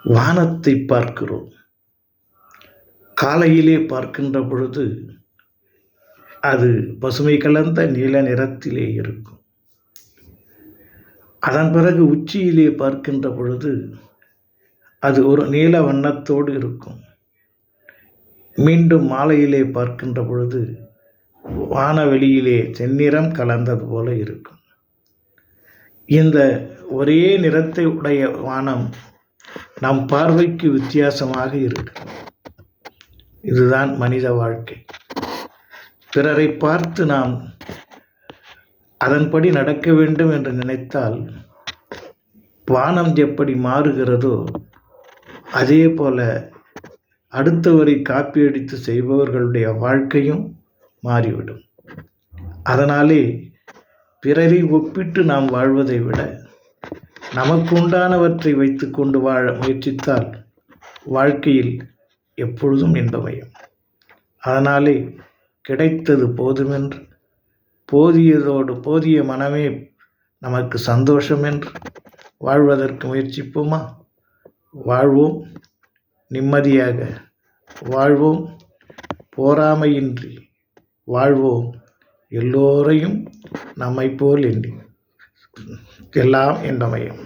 வானத்தை பார்க்கிறோம். காலையிலே பார்க்கின்ற பொழுது அது பசுமை கலந்த நீல நிறத்திலே இருக்கும். அதன் பிறகு உச்சியிலே பார்க்கின்ற பொழுது அது ஒரு நீல வண்ணத்தோடு இருக்கும். மீண்டும் மாலையிலே பார்க்கின்ற பொழுது வானவெளியிலே செந்நிறம் கலந்தது போல இருக்கும். இந்த ஒரே நிறத்தை உடைய வானம் நம் பார்வைக்கு வித்தியாசமாக இருக்கு. இதுதான் மனித வாழ்க்கை. பிறரை பார்த்து நாம் அதன்படி நடக்க வேண்டும் என்று நினைத்தால் வானம் எப்படி மாறுகிறதோ அதே போல அடுத்தவரை காப்பியடித்து செய்பவர்களுடைய வாழ்க்கையும் மாறிவிடும். அதனாலே பிறரை ஒப்பிட்டு நாம் வாழ்வதை விட நமக்கு உண்டானவற்றை வைத்துக்கொண்டு வாழ முயற்சித்தால் வாழ்க்கையில் எப்பொழுதும் இன்பமயம். அதனாலே கிடைத்தது போதுமென்று, போதியதோடு போதிய மனமே நமக்கு சந்தோஷம் என்று வாழ்வதற்கு முயற்சிப்போமா? வாழ்வோம் நிம்மதியாக, வாழ்வோம் போராமையின்றி, வாழ்வோம் எல்லோரையும் நம்மை போல் எண்ணி. எல்லாம் இன்பமயம்.